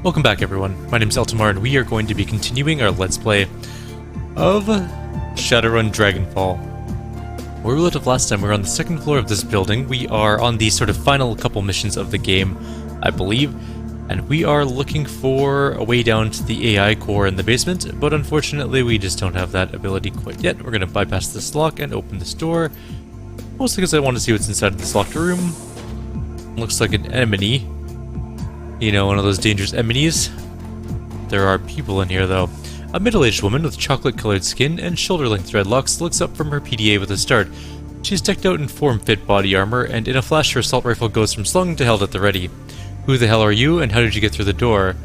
Welcome back everyone, my name is Eltimar and we are going to be continuing our Let's Play of Shadowrun Dragonfall. Where we left off last time, we were on the second floor of this building. We are on the sort of final couple missions of the game, I believe, and we are looking for a way down to the AI core in the basement, but unfortunately we just don't have that ability quite yet. We're going to bypass this lock and open this door, mostly because I want to see what's inside of this locked room. Looks like an enemy. You know, one of those dangerous enemies. There are people in here, though. A middle-aged woman with chocolate-colored skin and shoulder-length dreadlocks looks up from her PDA with a start. She's decked out in form-fit body armor, and in a flash her assault rifle goes from slung to held at the ready. Who the hell are you, and how did you get through the door?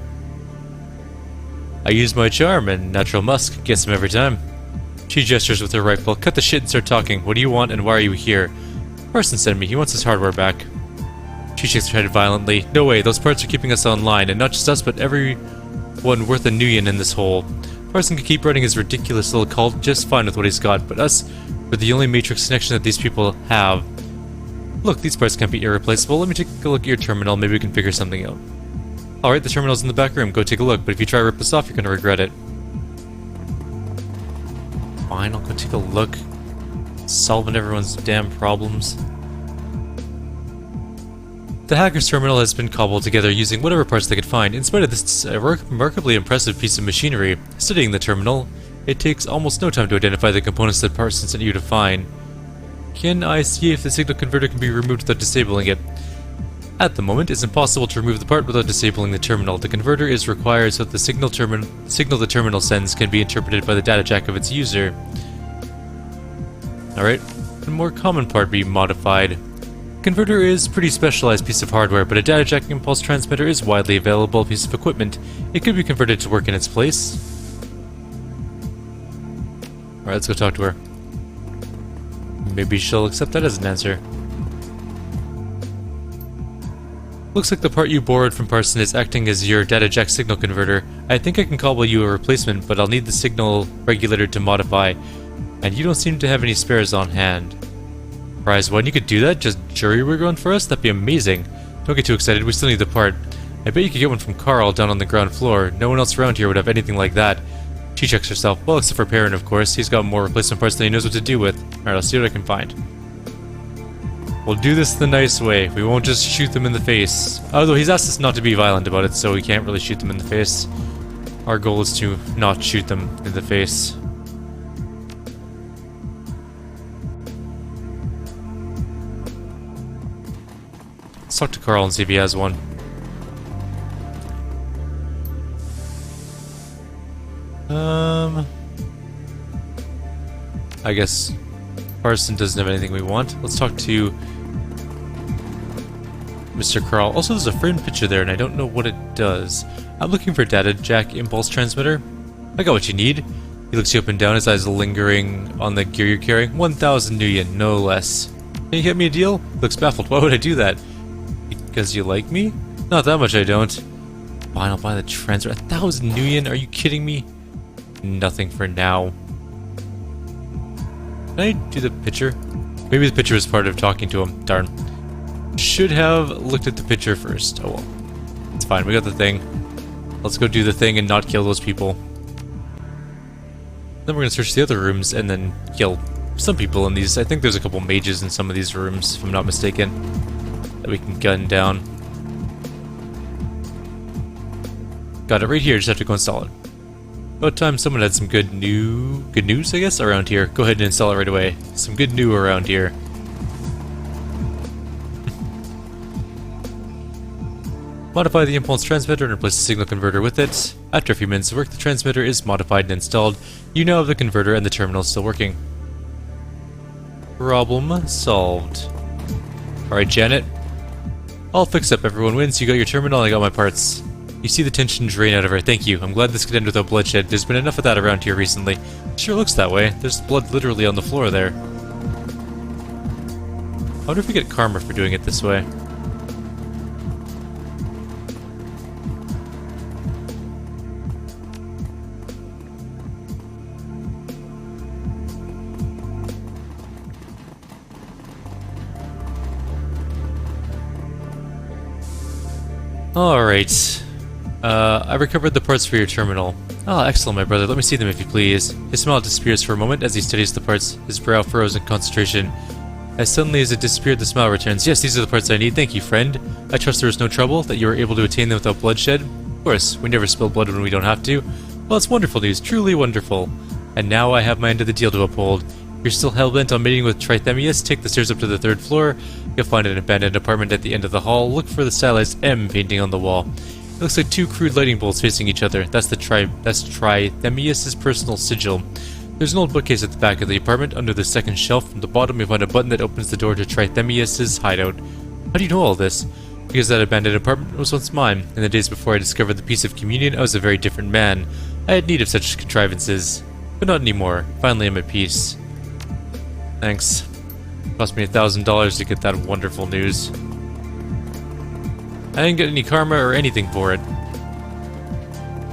I use my charm, and natural musk gets him every time. She gestures with her rifle. Cut the shit and start talking. What do you want, and why are you here? Parson sent me. He wants his hardware back. She shakes her head violently. No way, those parts are keeping us online, and not just us, but everyone worth a nuyen in this hole. Parson can keep running his ridiculous little cult just fine with what he's got, but us, we're the only matrix connection that these people have. Look, these parts can't be irreplaceable. Let me take a look at your terminal, maybe we can figure something out. Alright, the terminal's in the back room, go take a look, but if you try to rip us off, you're gonna regret it. Fine, I'll go take a look. Solving everyone's damn problems. The hacker's terminal has been cobbled together using whatever parts they could find. In spite of this remarkably impressive piece of machinery, studying the terminal, it takes almost no time to identify the components that Parson sent you to find. Can I see if the signal converter can be removed without disabling it? At the moment, it's impossible to remove the part without disabling the terminal. The converter is required so that the signal the terminal sends can be interpreted by the data jack of its user. Alright, the more common part be modified. Converter is a pretty specialized piece of hardware, but a data jack impulse transmitter is widely available piece of equipment. It could be converted to work in its place. Alright, let's go talk to her. Maybe she'll accept that as an answer. Looks like the part you borrowed from Parson is acting as your data jack signal converter. I think I can cobble you a replacement, but I'll need the signal regulator to modify, and you don't seem to have any spares on hand. Prize one, you could do that? Just jury rig one for us? That'd be amazing. Don't get too excited, we still need the part. I bet you could get one from Carl down on the ground floor. No one else around here would have anything like that. She checks herself. Well, except for Pherrid, of course. He's got more replacement parts than he knows what to do with. Alright, I'll see what I can find. We'll do this the nice way. We won't just shoot them in the face. Although he's asked us not to be violent about it, so we can't really shoot them in the face. Our goal is to not shoot them in the face. Let's talk to Carl and see if he has one. I guess Parson doesn't have anything we want. Let's talk to Mr. Carl. Also, there's a framed picture there, and I don't know what it does. I'm looking for data jack impulse transmitter. I got what you need. He looks you up and down, his eyes lingering on the gear you're carrying. 1,000 nuyen, no less. Can you get me a deal? He looks baffled. Why would I do that? Because you like me? Not that much I don't. Fine, I'll buy the transfer. 1,000 nuyen? Are you kidding me? Nothing for now. Can I do the picture? Maybe the picture was part of talking to him. Darn. Should have looked at the picture first. Oh well. It's fine, we got the thing. Let's go do the thing and not kill those people. Then we're gonna search the other rooms and then kill some people in these. I think there's a couple mages in some of these rooms, if I'm not mistaken, that we can gun down. Got it right here, just have to go install it. About time someone had some good news, I guess, around here. Go ahead and install it right away. Some good news around here. Modify the impulse transmitter and replace the signal converter with it. After a few minutes of work, the transmitter is modified and installed. You now have the converter and the terminal is still working. Problem solved. Alright, Janet. All fixed up, everyone wins. You got your terminal and I got my parts. You see the tension drain out of her. Thank you. I'm glad this could end without bloodshed. There's been enough of that around here recently. It sure looks that way. There's blood literally on the floor there. I wonder if we get karma for doing it this way. Alright. I recovered the parts for your terminal. Ah, excellent, my brother. Let me see them if you please. His smile disappears for a moment as he studies the parts, his brow furrows in concentration. As suddenly as it disappeared, the smile returns. Yes, these are the parts I need. Thank you, friend. I trust there was no trouble, that you were able to attain them without bloodshed. Of course, we never spill blood when we don't have to. Well, it's wonderful news. Truly wonderful. And now I have my end of the deal to uphold. You're still hell-bent on meeting with Trithemius? Take the stairs up to the 3rd floor. You'll find an abandoned apartment at the end of the hall. Look for the stylized M painting on the wall. It looks like 2 crude lightning bolts facing each other. That's Trithemius' personal sigil. There's an old bookcase at the back of the apartment. Under the 2nd shelf from the bottom, you'll find a button that opens the door to Trithemius' hideout. How do you know all this? Because that abandoned apartment was once mine. In the days before I discovered the piece of communion, I was a very different man. I had need of such contrivances. But not anymore. Finally, I'm at peace. Thanks. Cost me $1,000 to get that wonderful news. I didn't get any karma or anything for it.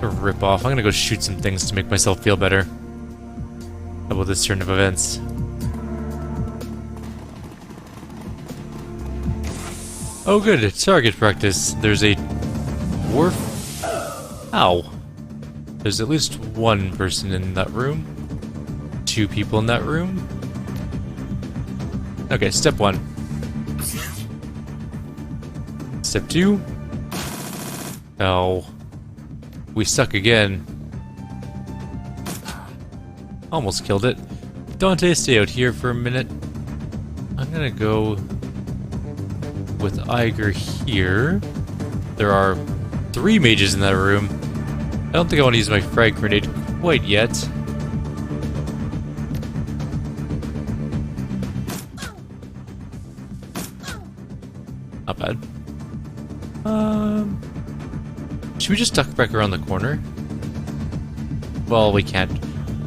A rip-off. I'm gonna go shoot some things to make myself feel better. How about this turn of events? Oh good, target practice. There's a dwarf. Ow. There's at least 1 person in that room. 2 people in that room. Okay, step 1. Step 2. Oh. We suck again. Almost killed it. Dante, stay out here for a minute. I'm gonna go with Iger here. There are 3 mages in that room. I don't think I want to use my frag grenade quite yet. Not bad. Should we just duck back around the corner? Well, we can't.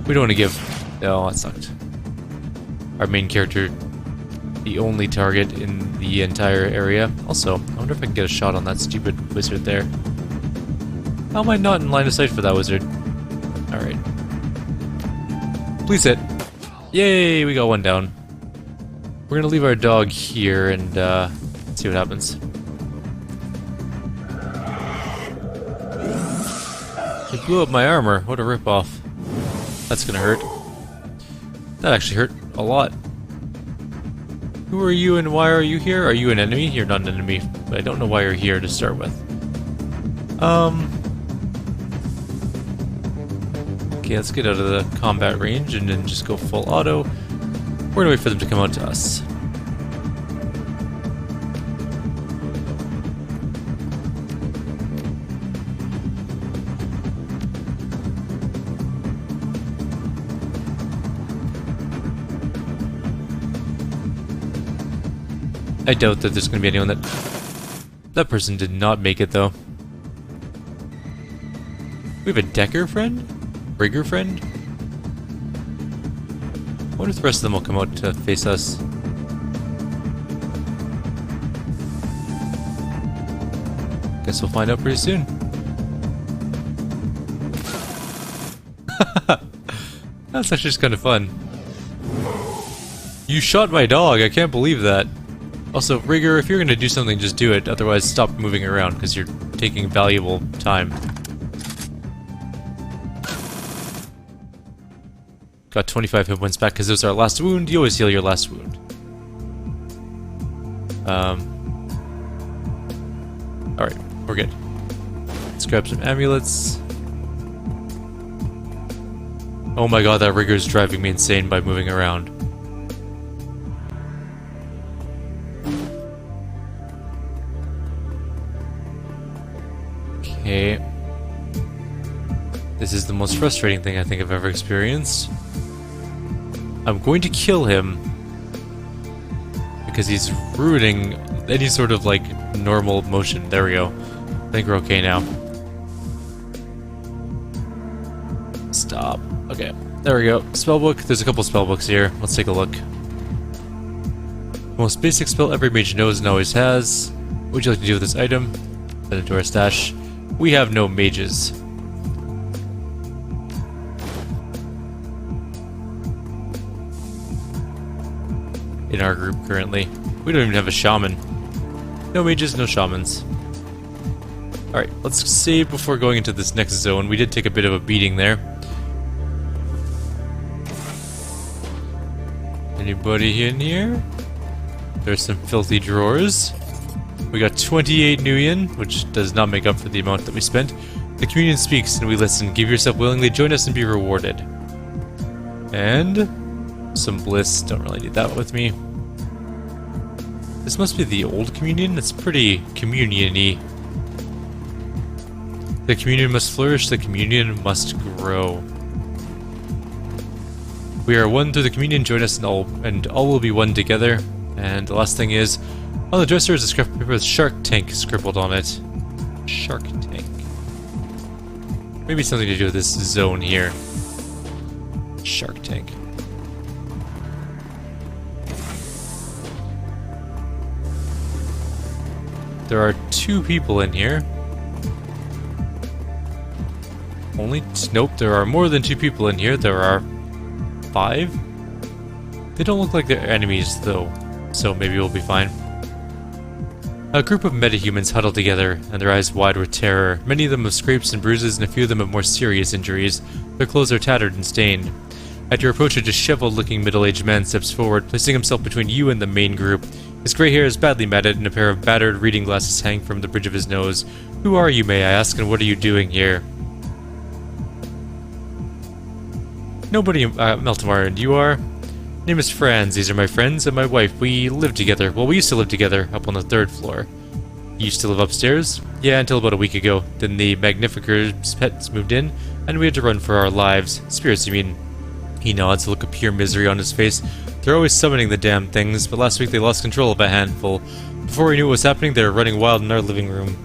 We don't want to give... Oh, that sucked. Our main character the only target in the entire area. Also, I wonder if I can get a shot on that stupid wizard there. How am I not in line of sight for that wizard? Alright. Please hit. Yay, we got 1 down. We're gonna leave our dog here and see what happens. It blew up my armor. What a ripoff. That's gonna hurt. That actually hurt a lot. Who are you and why are you here? Are you an enemy? You're not an enemy, but I don't know why you're here to start with. Okay, let's get out of the combat range and then just go full auto. We're gonna wait for them to come out to us. I doubt that there's going to be anyone that... That person did not make it, though. We have a Decker friend? Rigger friend? I wonder if the rest of them will come out to face us. Guess we'll find out pretty soon. That's actually just kind of fun. You shot my dog, I can't believe that. Also, Rigger, if you're going to do something, just do it. Otherwise, stop moving around, because you're taking valuable time. Got 25 hit points back, because it was our last wound. You always heal your last wound. Alright, we're good. Let's grab some amulets. Oh my god, that Rigger's driving me insane by moving around. Okay. This is the most frustrating thing I think I've ever experienced. I'm going to kill him because he's ruining any sort of, like, normal motion. There we go. I think we're okay now. Stop. Okay. There we go. Spellbook. There's a couple spellbooks here. Let's take a look. Most basic spell every mage knows and always has. What would you like to do with this item? Send it to our stash. We have no mages. In our group currently. We don't even have a shaman. No mages, no shamans. Alright, let's save before going into this next zone. We did take a bit of a beating there. Anybody in here? There's some filthy drawers. We got 28 Nuyen, which does not make up for the amount that we spent. The communion speaks and we listen. Give yourself willingly, join us and be rewarded. And some bliss. Don't really need that with me. This must be the old communion. It's pretty communion-y. The communion must flourish, the communion must grow. We are one through the communion, join us and all will be one together. And the last thing is, on the dresser is a scrap of paper with Shark Tank scribbled on it. Shark Tank. Maybe something to do with this zone here. Shark Tank. There are 2 people in here. Nope, there are more than 2 people in here. There are 5? They don't look like they're enemies, though, so maybe we'll be fine. A group of metahumans huddled together, and their eyes wide with terror. Many of them have scrapes and bruises, and a few of them have more serious injuries. Their clothes are tattered and stained. At your approach, a disheveled-looking middle-aged man steps forward, placing himself between you and the main group. His gray hair is badly matted, and a pair of battered reading glasses hang from the bridge of his nose. Who are you, may I ask, and what are you doing here? Nobody, Eltimar, and you are? Name is Franz, these are my friends and my wife. We live together. Well, we used to live together up on the 3rd floor. You used to live upstairs? Yeah, until about a week ago. Then the Magnificer's pets moved in, and we had to run for our lives. Spirits, you mean? He nods, a look of pure misery on his face. They're always summoning the damn things, but last week they lost control of a handful. Before we knew what was happening, they were running wild in our living room.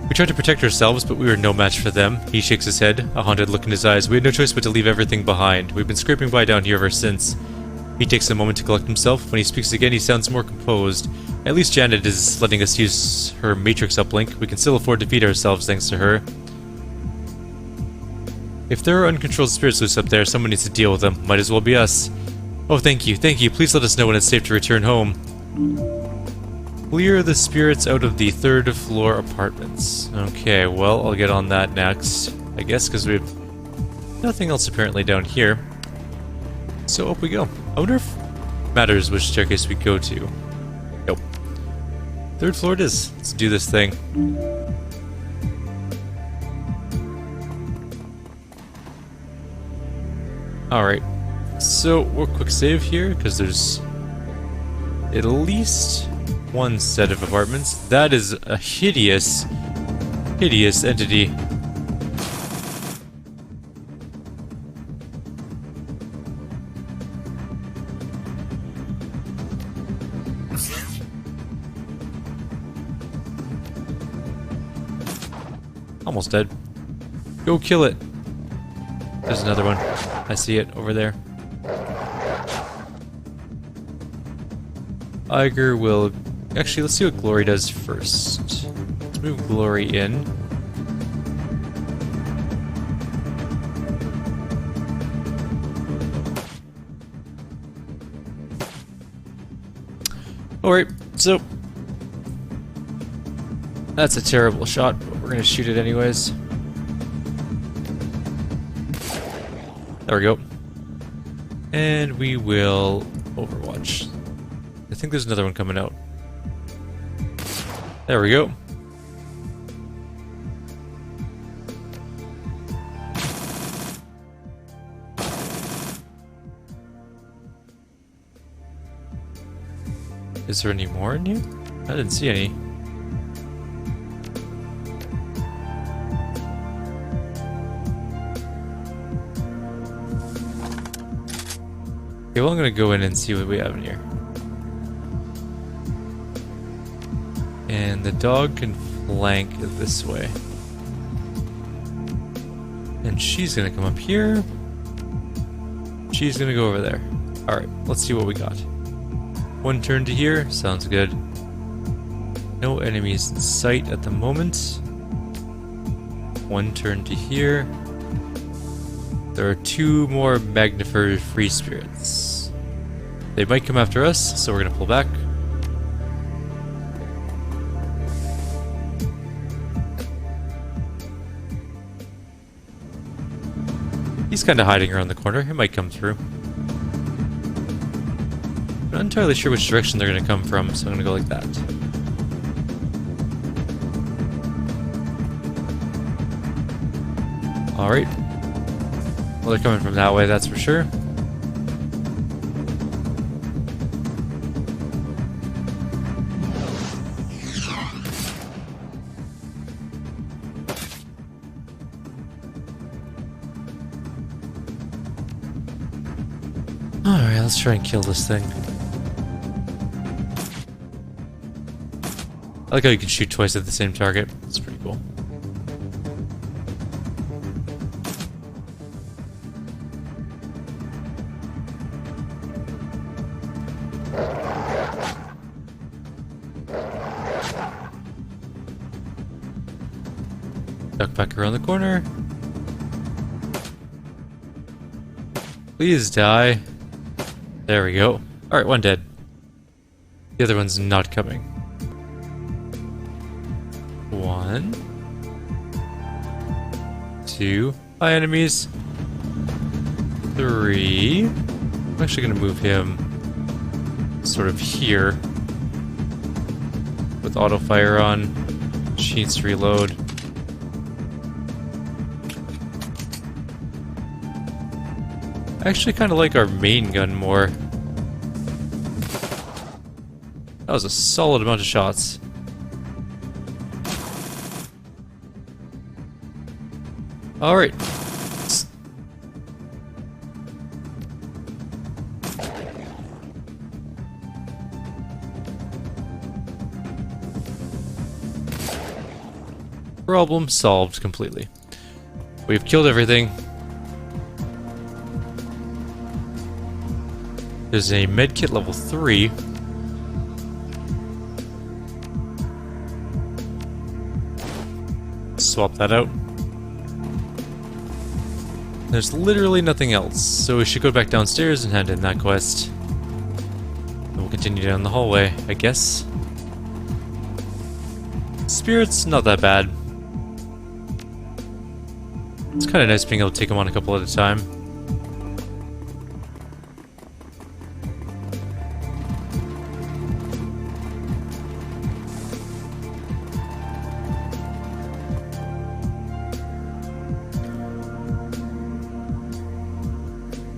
We tried to protect ourselves, but we were no match for them. He shakes his head, a haunted look in his eyes. We had no choice but to leave everything behind. We've been scraping by down here ever since. He takes a moment to collect himself. When he speaks again, he sounds more composed. At least Janet is letting us use her Matrix uplink. We can still afford to feed ourselves thanks to her. If there are uncontrolled spirits loose up there, someone needs to deal with them. Might as well be us. Oh, thank you, thank you. Please let us know when it's safe to return home. Clear the spirits out of the 3rd floor apartments. Okay, well, I'll get on that next, I guess, because we have nothing else apparently down here. So up we go. I wonder if it matters which staircase we go to. Nope. 3rd floor it is. Let's do this thing. Alright. So, we'll quick save here, because there's at least 1 set of apartments. That is a hideous, hideous entity. Almost dead. Go kill it. There's another one. I see it over there. Iger will... Actually, let's see what Glory does first. Let's move Glory in. Alright, so... That's a terrible shot, but we're gonna shoot it anyways. There we go. And we will Overwatch. I think there's another one coming out. There we go. Is there any more in here? I didn't see any. Okay, well, I'm gonna go in and see what we have in here. And the dog can flank this way. And she's gonna come up here. She's gonna go over there. Alright, let's see what we got. 1 turn to here, sounds good. No enemies in sight at the moment. 1 turn to here. There are 2 more Magnifier free spirits. They might come after us, so we're gonna pull back. He's kind of hiding around the corner. It might come through. I'm not entirely sure which direction they're going to come from, so I'm going to go like that. Alright. Well, they're coming from that way, that's for sure. Alright, let's try and kill this thing. I like how you can shoot twice at the same target. It's pretty cool. Duck back around the corner. Please die. There we go. Alright, one dead. The other one's not coming. 1, 2. Hi, enemies. 3. I'm actually going to move him sort of here with auto fire on. She needs to reload. I actually kind of like our main gun more. That was a solid amount of shots. Alright. Problem solved completely. We've killed everything. There's a medkit level 3. Swap that out. There's literally nothing else, so we should go back downstairs and hand in that quest. And we'll continue down the hallway, I guess. Spirits, not that bad. It's kind of nice being able to take them on a couple at a time.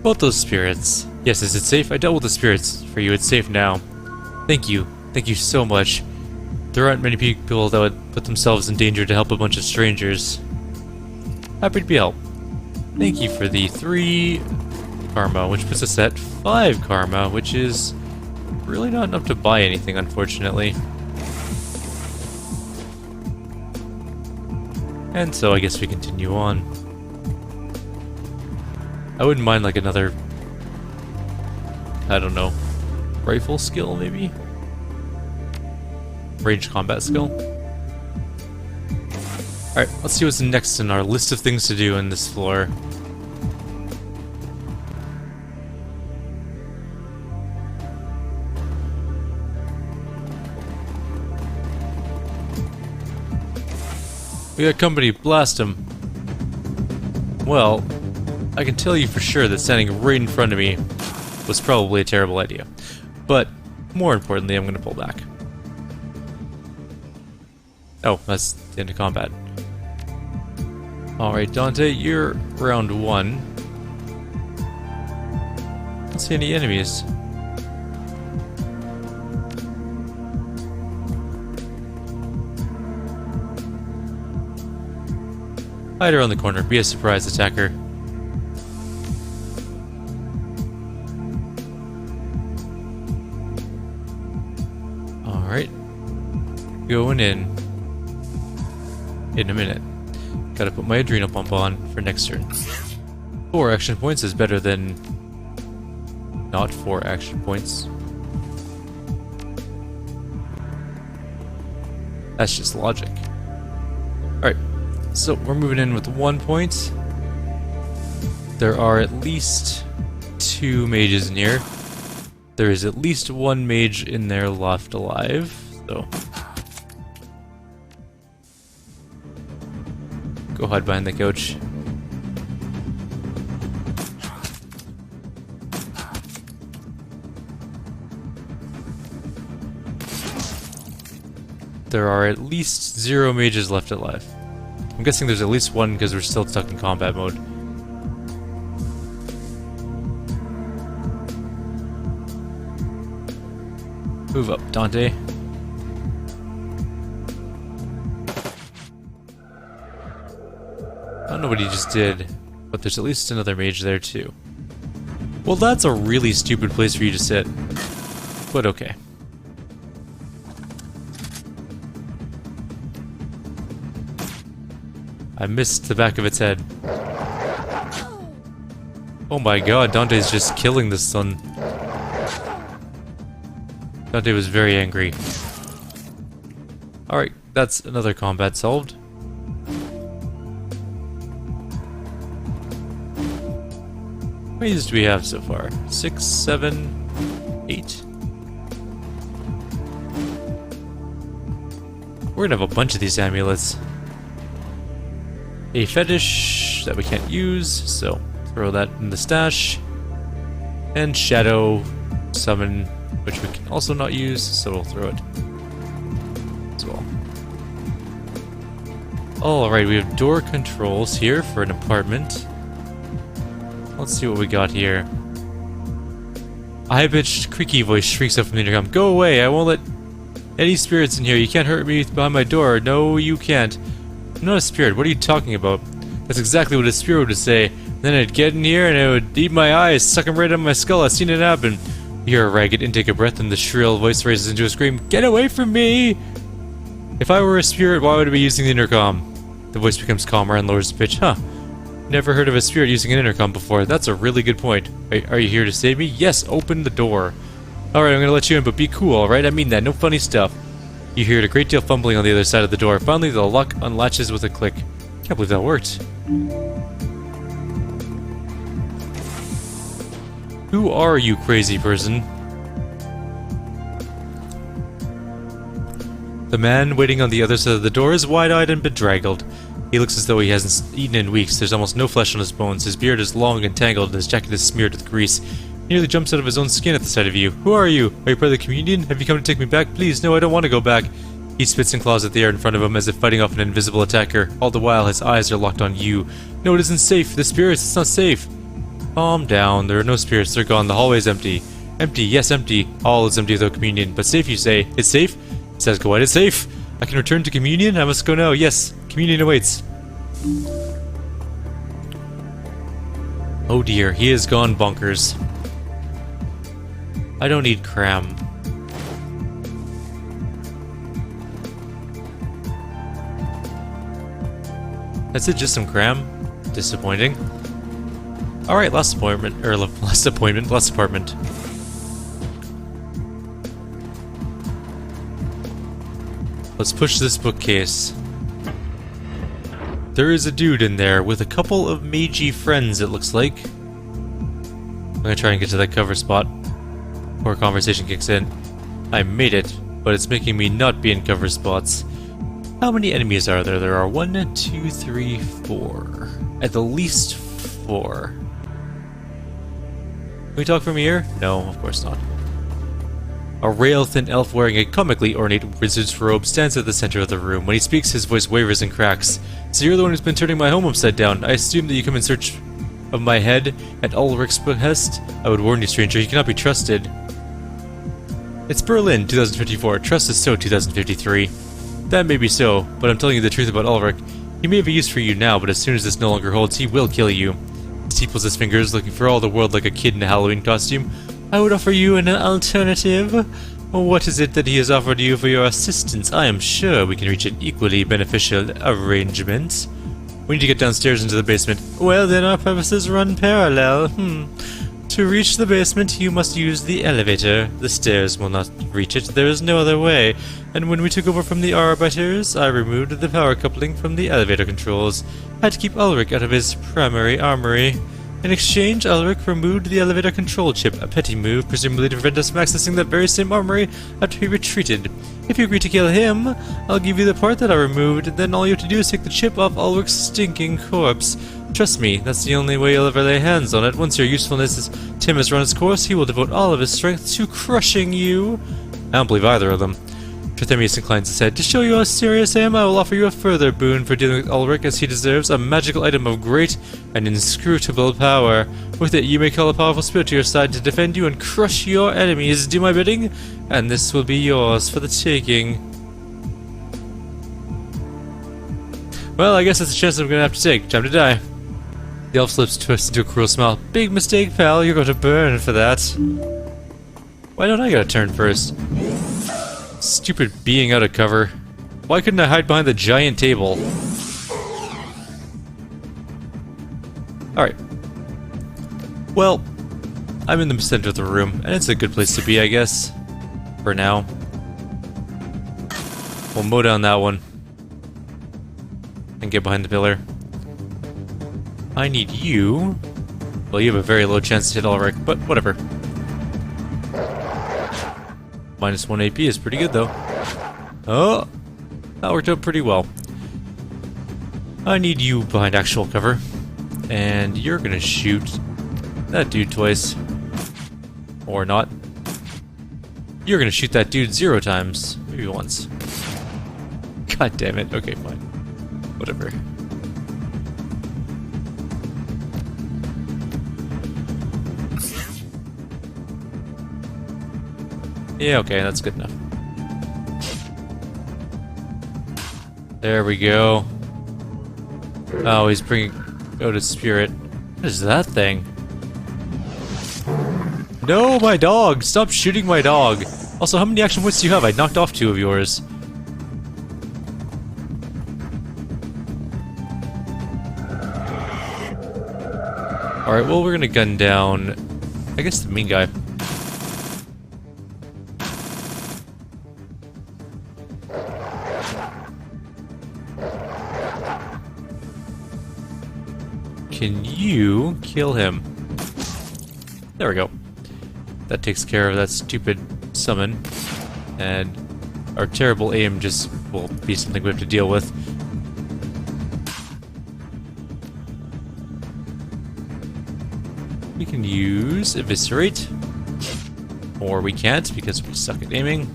Both those spirits. Yes, is it safe? I dealt with the spirits for you. It's safe now. Thank you. Thank you so much. There aren't many people that would put themselves in danger to help a bunch of strangers. Happy to be helped. Thank you for the 3 karma, which puts us at 5 karma, which is really not enough to buy anything, unfortunately. And so I guess we continue on. I wouldn't mind like another, I don't know, rifle skill maybe? Ranged combat skill? Alright, let's see what's next in our list of things to do in this floor. We got company, blast him. Well, I can tell you for sure that standing right in front of me was probably a terrible idea. But, more importantly, I'm going to pull back. Oh, that's the end of combat. Alright, Dante, you're round 1. Don't see any enemies. Hide around the corner, be a surprise attacker. Alright. Going in a minute. Gotta put my adrenal pump on for next turn. 4 action points is better than not 4 action points. That's just logic. Alright, so we're moving in with 1 point. There are at least 2 mages in here. There is at least 1 mage in there left alive, so go hide behind the couch. there are at least 0 mages left alive. I'm guessing there's at least one because we're still stuck in combat mode. Move up, Dante. I don't know what he just did, but there's at least another mage there too. Well, that's a really stupid place for you to sit, but okay. I missed the back of its head. Oh my god, Dante's just killing this son. Dante was very angry. Alright, that's another combat solved. How many do we have so far? 6, 7, 8? We're gonna have a bunch of these amulets. A fetish that we can't use, so throw that in the stash. And shadow summon, which we can also not use, so we'll throw it as well. Alright, we have door controls here for an apartment. Let's see what we got here. A high-pitched, creaky voice shrieks up from the intercom. Go away! I won't let any spirits in here. You can't hurt me behind my door. No, you can't. I'm not a spirit. What are you talking about? That's exactly what a spirit would say. Then I'd get in here and it would eat my eyes, suck them right out of my skull. I've seen it happen. You hear a ragged intake of breath and the shrill voice raises into a scream. Get away from me! If I were a spirit, why would I be using the intercom? The voice becomes calmer and lowers the pitch. Huh. Never heard of a spirit using an intercom before. That's a really good point. Are you here to save me? Yes, open the door. Alright, I'm gonna let you in, but be cool, alright? I mean that. No funny stuff. You hear a great deal fumbling on the other side of the door. Finally, the lock unlatches with a click. Can't believe that worked. Who are you, crazy person? The man waiting on the other side of the door is wide-eyed and bedraggled. He looks as though he hasn't eaten in weeks. There's almost no flesh on his bones. His beard is long and tangled, and his jacket is smeared with grease. He nearly jumps out of his own skin at the sight of you. Who are you? Are you part of the communion? Have you come to take me back? Please, no, I don't want to go back. He spits and claws at the air in front of him as if fighting off an invisible attacker. All the while, his eyes are locked on you. No, it isn't safe. The spirits, it's not safe. Calm down. There are no spirits. They're gone. The hallway's empty. Empty, yes, empty. All is empty without communion. But safe, you say. It's safe? It says go ahead, it's safe. I can return to communion? I must go now. Yes, communion awaits. Oh dear, he has gone bonkers. I don't need cram. That's it, just some cram? Disappointing. Alright, last apartment. Let's push this bookcase. There is a dude in there with a couple of magey friends, it looks like. I'm gonna try and get to that cover spot before conversation kicks in. I made it, but it's making me not be in cover spots. How many enemies are there? There are 1, 2, 3, 4. At the least 4. Can we talk from here? No, of course not. A rail-thin elf wearing a comically ornate wizard's robe stands at the center of the room. When he speaks, his voice wavers and cracks. So you're the one who's been turning my home upside down. I assume that you come in search of my head at Ulrich's behest? I would warn you, stranger, he cannot be trusted. It's Berlin, 2054. Trust is so 2053. That may be so, but I'm telling you the truth about Ulrich. He may have a use for you now, but as soon as this no longer holds, he will kill you. He steeples his fingers, looking for all the world like a kid in a Halloween costume. I would offer you an alternative. What is it that he has offered you for your assistance? I am sure we can reach an equally beneficial arrangement. We need to get downstairs into the basement. Well, then our purposes run parallel. To reach the basement, you must use the elevator. The stairs will not reach it. There is no other way. And when we took over from the Arbiters, I removed the power coupling from the elevator controls. I had to keep Ulrich out of his primary armory. In exchange, Ulrich removed the elevator control chip, a petty move, presumably to prevent us from accessing that very same armory after he retreated. If you agree to kill him, I'll give you the part that I removed, and then all you have to do is take the chip off Ulrich's stinking corpse. Trust me, that's the only way you'll ever lay hands on it. Once your usefulness as Tim has run its course, he will devote all of his strength to crushing you. I don't believe either of them. Trithemius inclines his head. To show you how serious I am, I will offer you a further boon for dealing with Ulrich as he deserves, a magical item of great and inscrutable power. With it, you may call a powerful spirit to your side to defend you and crush your enemies. Do my bidding, and this will be yours for the taking. Well, I guess that's a chance I'm gonna have to take. Time to die. The elf's lips twist into a cruel smile. Big mistake, pal. You're going to burn for that. Why don't I get a turn first? Stupid being out of cover. Why couldn't I hide behind the giant table? Alright. Well, I'm in the center of the room, and it's a good place to be, I guess. For now. We'll mow down that one. And get behind the pillar. I need you. Well, you have a very low chance to hit Ulrich, but whatever. -1 AP is pretty good, though. Oh! That worked out pretty well. I need you behind actual cover. And you're gonna shoot that dude twice. Or not. You're gonna shoot that dude 0 times. Maybe once. God damn it. Okay, fine. Whatever. Yeah, okay, that's good enough. There we go. Oh, he's bringing out his spirit. What is that thing? No, my dog! Stop shooting my dog! Also, how many action points do you have? I knocked off 2 of yours. Alright, well, we're gonna gun down, I guess, the mean guy. Can you kill him? There we go. That takes care of that stupid summon. And our terrible aim just will be something we have to deal with. We can use Eviscerate. Or we can't because we suck at aiming.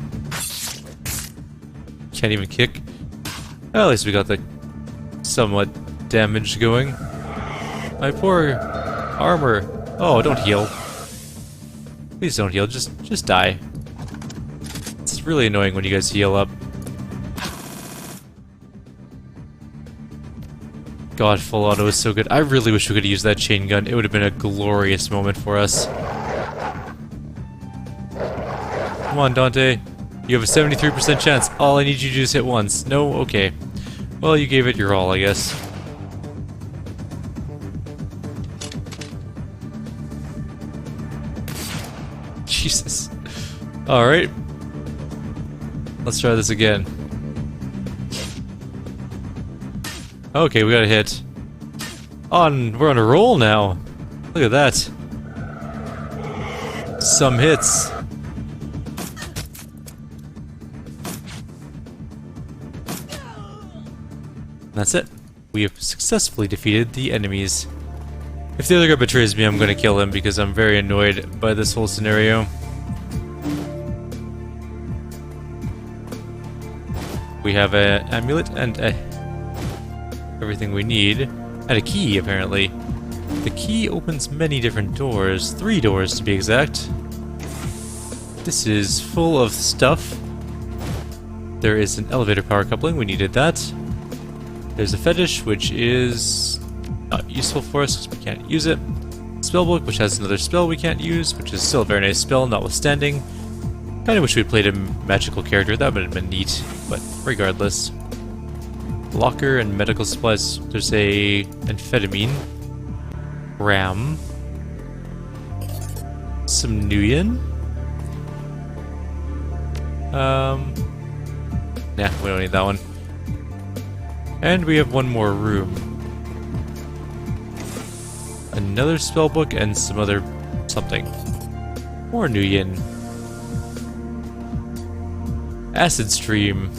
Can't even kick. Well, at least we got the somewhat damage going. My poor armor. Oh, don't heal. Please don't heal. Just die. It's really annoying when you guys heal up. God, full auto is so good. I really wish we could have used that chain gun. It would have been a glorious moment for us. Come on, Dante. You have a 73% chance. All I need you to do is hit once. No? Okay. Well, you gave it your all, I guess. Jesus. Alright. Let's try this again. Okay, we got a hit. We're on a roll now. Look at that. Some hits. That's it. We have successfully defeated the enemies. If the other guy betrays me, I'm gonna kill him because I'm very annoyed by this whole scenario. We have an amulet and everything we need. And a key, apparently. The key opens many different doors. 3 doors, to be exact. This is full of stuff. There is an elevator power coupling. We needed that. There's a fetish, which is not useful for us because we can't use it. Spellbook, which has another spell we can't use, which is still a very nice spell, notwithstanding. Kinda wish we'd played a magical character. That would have been neat, but regardless. Locker and medical supplies. There's a amphetamine. Ram. Some Nuyen. Nah, we don't need that one. And we have one more room. Another spellbook and some other something. More Nuyen. Acid Stream.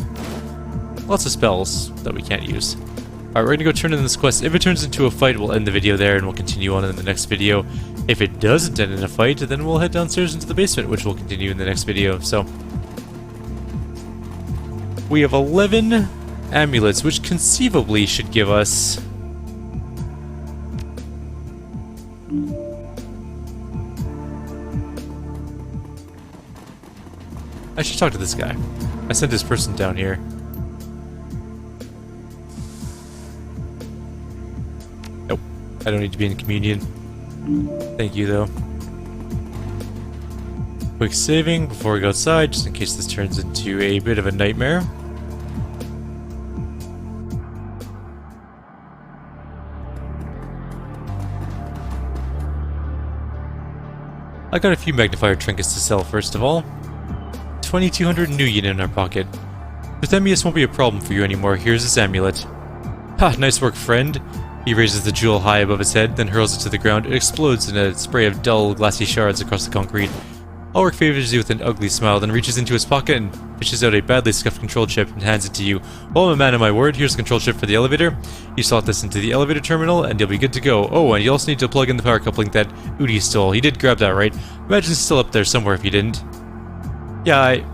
Lots of spells that we can't use. Alright, we're gonna go turn in this quest. If it turns into a fight, we'll end the video there and we'll continue on in the next video. If it doesn't end in a fight, then we'll head downstairs into the basement, which we'll continue in the next video. So, We have 11 amulets, which conceivably should give us... I should talk to this guy. I sent this person down here. Nope. I don't need to be in communion. Thank you, though. Quick saving before we go outside, just in case this turns into a bit of a nightmare. I got a few magnifier trinkets to sell first of all. 2200 new yen in our pocket. Thamior won't be a problem for you anymore. Here's his amulet. Ha, nice work, friend. He raises the jewel high above his head, then hurls it to the ground. It explodes in a spray of dull, glassy shards across the concrete. Ulrich favors you with an ugly smile, then reaches into his pocket and fishes out a badly scuffed control chip and hands it to you. Well, I'm a man of my word. Here's the control chip for the elevator. You slot this into the elevator terminal, and you'll be good to go. Oh, and you also need to plug in the power coupling that Udi stole. He did grab that, right? Imagine it's still up there somewhere if he didn't. Yeah,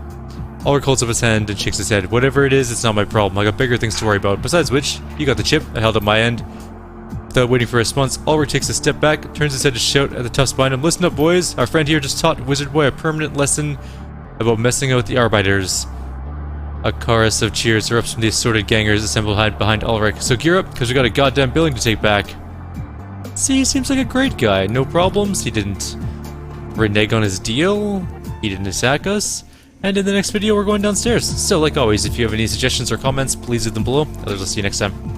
Ulrich holds up his hand and shakes his head. Whatever it is, it's not my problem. I got bigger things to worry about. Besides which, you got the chip. I held up my end. Without waiting for a response, Ulrich takes a step back, turns his head to shout at the toughs behind him. Listen up, boys. Our friend here just taught Wizard Boy a permanent lesson about messing out with the Arbeiters. A chorus of cheers erupts from the assorted gangers assembled behind Ulrich. So gear up, because we got a goddamn building to take back. See, he seems like a great guy. No problems. He didn't renege on his deal. He didn't attack us. And in the next video, we're going downstairs. So, like always, if you have any suggestions or comments, please leave them below. Others, I'll see you next time.